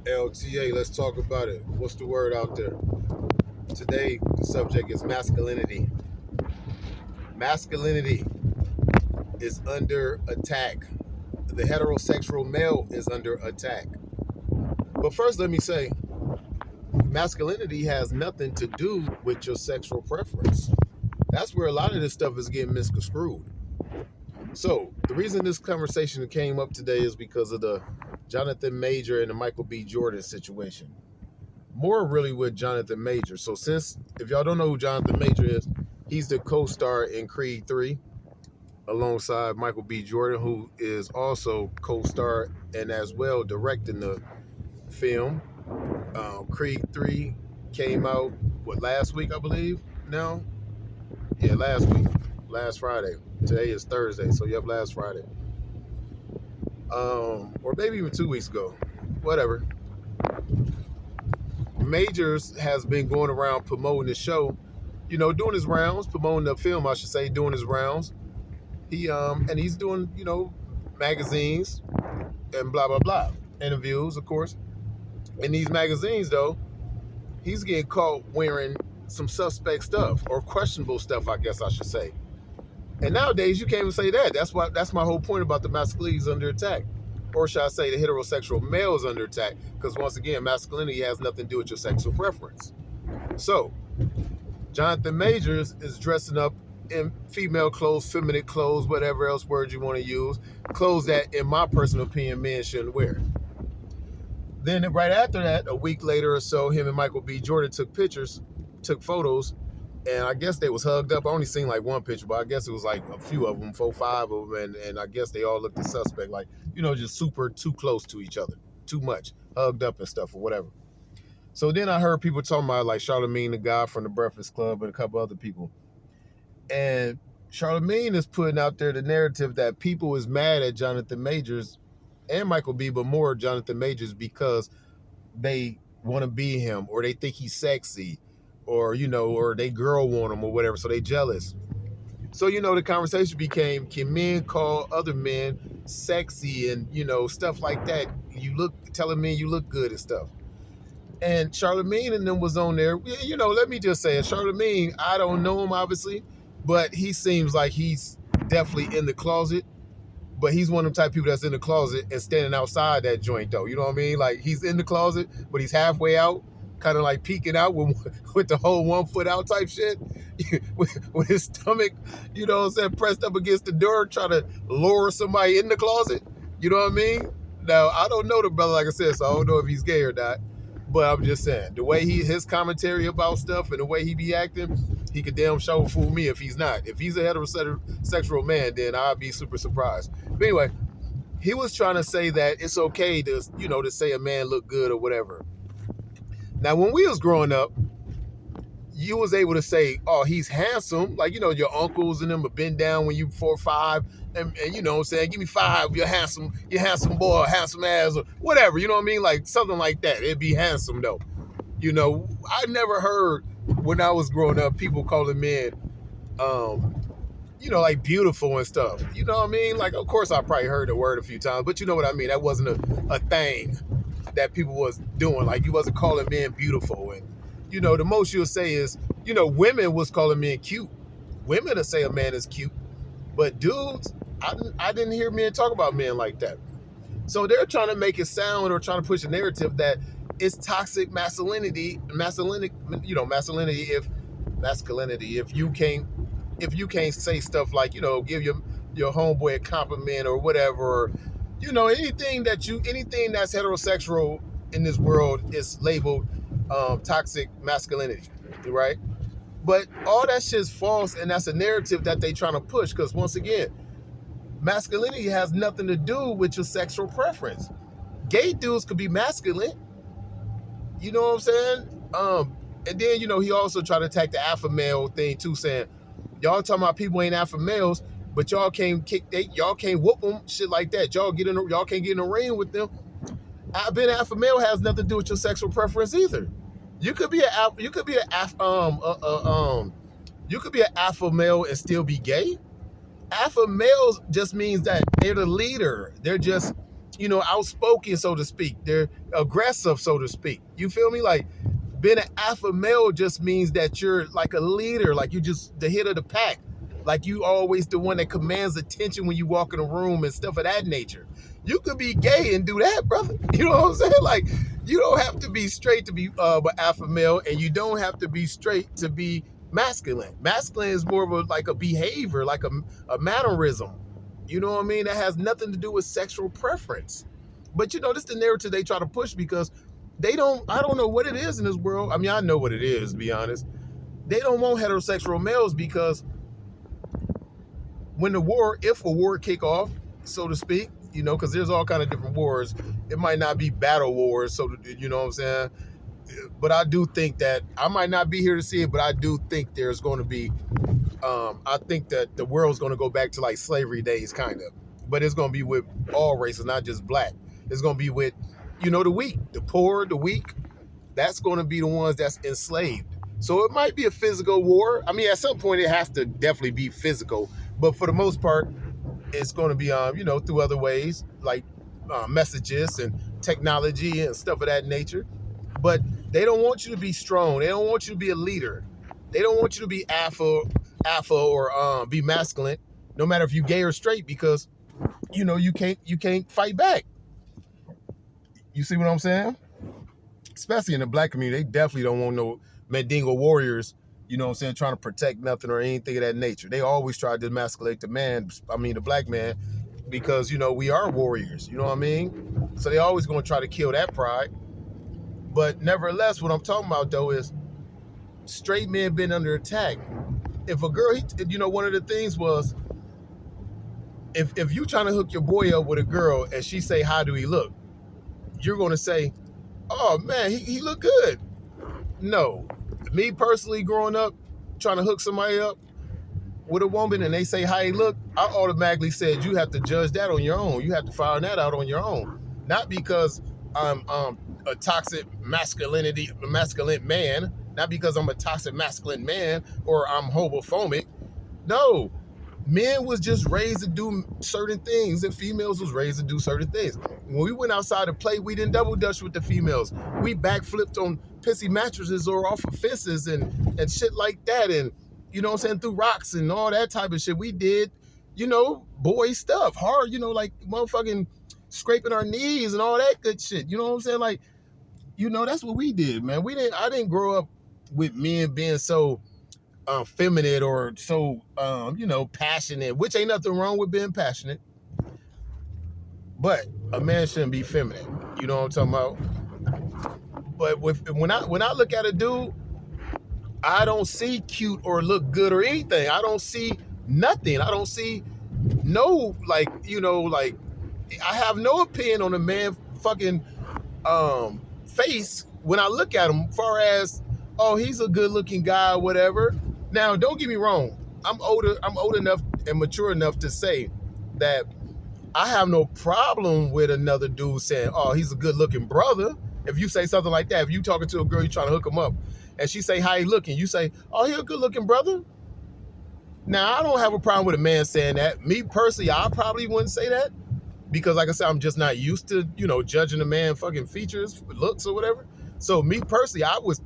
LTA, let's talk about it. What's the word out there? Today, the subject is masculinity. Masculinity is under attack. The heterosexual male is under attack. But first, let me say, masculinity has nothing to do with your sexual preference. That's where a lot of this stuff is getting misconstrued. So, the reason this conversation came up today is because of the Jonathan Major and the Michael B. Jordan situation. More really with Jonathan Major. So if y'all don't know who Jonathan Major is, he's the co-star in Creed 3 alongside Michael B. Jordan, who is also co-star and as well directing the film. Creed 3 came out, last week, I believe, now? Yeah, last week. Last Friday. Today is Thursday, so yep, last Friday. Or maybe even 2 weeks ago. Whatever. Majors has been going around promoting the show, doing his rounds, promoting the film, I should say, doing his rounds. He's doing, magazines and blah blah blah, interviews, of course. In these magazines, though, he's getting caught wearing some suspect stuff or questionable stuff, I guess I should say. And nowadays, you can't even say that. That's my whole point about the masculinity is under attack. Or should I say the heterosexual male is under attack? Because once again, masculinity has nothing to do with your sexual preference. So, Jonathan Majors is dressing up in female clothes, feminine clothes, whatever else words you want to use. Clothes that, in my personal opinion, men shouldn't wear. Then right after that, a week later or so, him and Michael B. Jordan took photos, and I guess they was hugged up. I only seen like one picture, but I guess it was like a few of them, 4, 5 of them, and I guess they all looked the suspect, like, just super too close to each other, too much, hugged up and stuff or whatever. So then I heard people talking about like Charlamagne, the guy from the Breakfast Club, and a couple other people. And Charlamagne is putting out there the narrative that people is mad at Jonathan Majors and Michael B., but more Jonathan Majors because they want to be him, or they think he's sexy, or or they girl want him or whatever, so they jealous. So the conversation became, can men call other men sexy and stuff like that? Telling men you look good and stuff. And Charlamagne and them was on there. Let me just say it. Charlamagne, I don't know him obviously, but he seems like he's definitely in the closet. But he's one of them type of people that's in the closet and standing outside that joint, though. You know what I mean? Like, he's in the closet, but he's halfway out, kind of like peeking out with the whole 1 foot out type shit. with his stomach, pressed up against the door, trying to lure somebody in the closet. You know what I mean? Now, I don't know the brother, like I said, so I don't know if he's gay or not. But I'm just saying, the way his commentary about stuff and the way he be acting, he could damn sure fool me if he's not. If he's a heterosexual man, then I'd be super surprised. But anyway, he was trying to say that it's okay to, to say a man look good or whatever. Now, when we was growing up, you was able to say, oh, he's handsome. Like, your uncles and them have been down when you 4 or 5. And you know what I'm saying, give me 5, you're handsome boy, handsome ass, or whatever, you know what I mean? Like, something like that. It'd be handsome, though. I never heard, when I was growing up, people calling men, like beautiful and stuff. You know what I mean? Like, of course, I probably heard the word a few times, but you know what I mean? That wasn't a thing that people was doing. Like, you wasn't calling men beautiful. And, the most you'll say is, women was calling men cute. Women will say a man is cute. But dudes, I didn't hear men talk about men like that. So they're trying to make it sound, or trying to push a narrative that it's toxic masculinity if you can't say stuff like, give your homeboy a compliment or whatever, or, anything that's heterosexual in this world is labeled toxic masculinity, right? But all that shit's false, and that's a narrative that they trying to push, because once again, masculinity has nothing to do with your sexual preference. Gay dudes could be masculine. You know what I'm saying? And then, he also tried to attack the alpha male thing too, saying, y'all talking about people ain't alpha males, but y'all can't whoop them, shit like that. Y'all can't get in the ring with them. Being alpha male has nothing to do with your sexual preference either. You could be an alpha male and still be gay. Alpha males just means that they're the leader. They're just outspoken, so to speak. They're aggressive, so to speak. You feel me? Like being an alpha male just means that you're like a leader, like you just the head of the pack. Like you always the one that commands attention when you walk in a room and stuff of that nature. You could be gay and do that, brother. You know what I'm saying? Like you don't have to be straight to be an alpha male, and you don't have to be straight to be masculine. Masculine is more of like a behavior, like a mannerism. You know what I mean? That has nothing to do with sexual preference. But this is the narrative they try to push because I don't know what it is in this world. I mean, I know what it is, to be honest. They don't want heterosexual males because if a war kick off, so to speak, because there's all kind of different wars. It might not be battle wars, so you know what I'm saying? But I do think that, I might not be here to see it, but I do think there's going to be, I think that the world's going to go back to like slavery days, kind of. But it's going to be with all races, not just black. It's going to be with, the weak, the poor, the weak. That's going to be the ones that's enslaved. So it might be a physical war. I mean, at some point it has to definitely be physical. But for the most part, it's going to be, through other ways, like messages and technology and stuff of that nature. But they don't want you to be strong. They don't want you to be a leader. They don't want you to be alpha or be masculine, no matter if you're gay or straight, because you can't fight back. You see what I'm saying? Especially in the black community, they definitely don't want no Mandingo warriors, trying to protect nothing or anything of that nature. They always try to demasculate the black man, because, we are warriors, you know what I mean? So they always going to try to kill that pride. But nevertheless, what I'm talking about, though, is straight men been under attack. If a girl, one of the things was, if you trying to hook your boy up with a girl and she say, how do he look? You're going to say, oh, man, he look good. No. Me personally, growing up, trying to hook somebody up with a woman and they say how he look, I automatically said you have to judge that on your own. You have to find that out on your own. Not because I'm a toxic masculine man, not because I'm a toxic masculine man or I'm homophobic. No. Men was just raised to do certain things and females was raised to do certain things. When we went outside to play, we didn't double dutch with the females. We backflipped on pissy mattresses or off of fences and shit like that, and through rocks and all that type of shit. We did, boy stuff, hard, like motherfucking scraping our knees and all that good shit. You know what I'm saying? Like, that's what we did, man. I didn't grow up with men being so feminine or so passionate, which ain't nothing wrong with being passionate, but a man shouldn't be feminine. You know what I'm talking about? But when I look at a dude, I don't see cute or look good or anything. I don't see nothing. I don't see no, like, I have no opinion on a man fucking face when I look at him, far as, oh, he's a good looking guy or whatever. Now, don't get me wrong. I'm old enough and mature enough to say that I have no problem with another dude saying, oh, he's a good looking brother. If you say something like that, if you talking to a girl, you trying to hook him up, and she say, how he looking? You say, oh, he a good looking brother. Now, I don't have a problem with a man saying that. Me personally, I probably wouldn't say that, because like I said, I'm just not used to, judging a man fucking features, looks or whatever. So me personally, I was,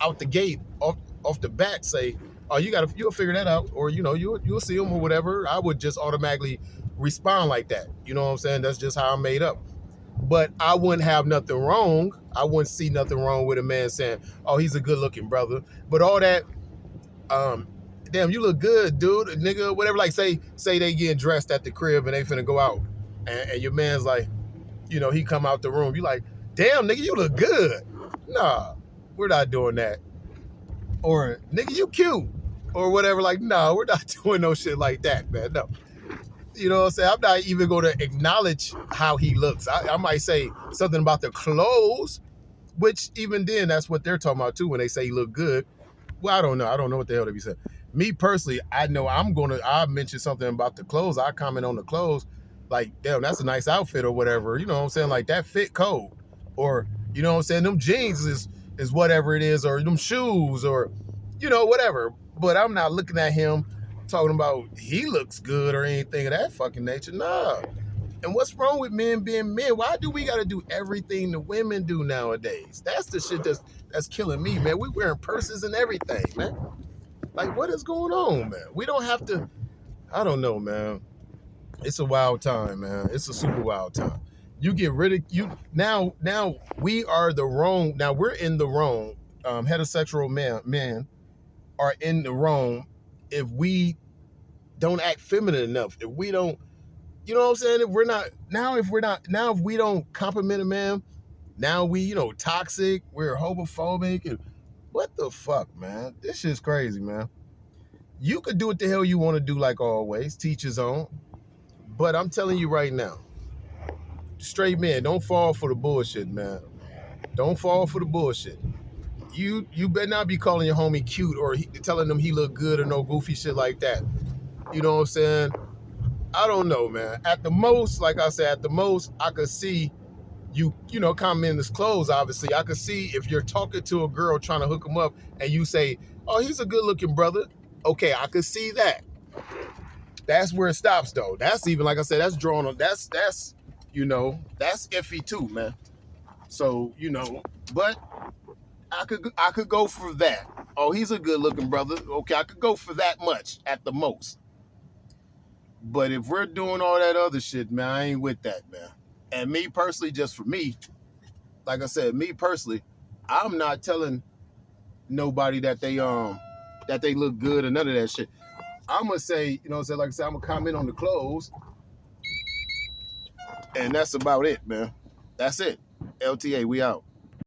out the gate, off the bat, say, oh, you'll figure that out, or you'll see him or whatever. I would just automatically respond like that. You know what I'm saying? That's just how I'm made up. But I wouldn't have nothing wrong. I wouldn't see nothing wrong with a man saying, oh, he's a good looking brother. But all that, damn, you look good, dude, nigga, whatever. Like say they getting dressed at the crib and they finna go out, and your man's like, he come out the room. You like, damn, nigga, you look good. Nah, we're not doing that. Or, nigga, you cute. Or whatever. Like, no, we're not doing no shit like that, man. No. You know what I'm saying? I'm not even going to acknowledge how he looks. I might say something about the clothes, which even then, that's what they're talking about too when they say he look good. Well, I don't know. I don't know what the hell they be saying. Me personally, I know I mention something about the clothes. I comment on the clothes like, damn, that's a nice outfit or whatever. You know what I'm saying? Like, that fit cold. Or, you know what I'm saying? Them jeans is whatever it is, or them shoes, or, whatever. But I'm not looking at him talking about he looks good or anything of that fucking nature. Nah. And what's wrong with men being men? Why do we got to do everything the women do nowadays? That's the shit that's killing me, man. We wearing purses and everything, man. Like, what is going on, man? We don't have to. I don't know, man. It's a wild time, man. It's a super wild time. You get rid of you now. Now we are the wrong. Now we're in the wrong. Heterosexual men are in the wrong if we don't act feminine enough. If we don't, you know what I'm saying? If we don't compliment a man, now we, toxic. We're homophobic. And what the fuck, man? This shit's crazy, man. You could do what the hell you want to do, like always. Teach his own. But I'm telling you right now, straight men, don't fall for the bullshit, man. Don't fall for the bullshit. You better not be calling your homie cute or telling him he look good or no goofy shit like that. You know what I'm saying? I don't know, man. At the most, like I said, I could see you, commenting his clothes, obviously. I could see if you're talking to a girl trying to hook him up and you say, oh, he's a good looking brother. Okay, I could see that. That's where it stops, though. That's even, like I said, that's drawn on, that's iffy too, man. So, but I could go for that. Oh, he's a good looking brother. Okay, I could go for that much at the most. But if we're doing all that other shit, man, I ain't with that, man. And me personally, just for me, like I said, me personally, I'm not telling nobody that they look good or none of that shit. I'm gonna say, like I said, I'm gonna comment on the clothes, and that's about it, man. That's it. LTA, we out.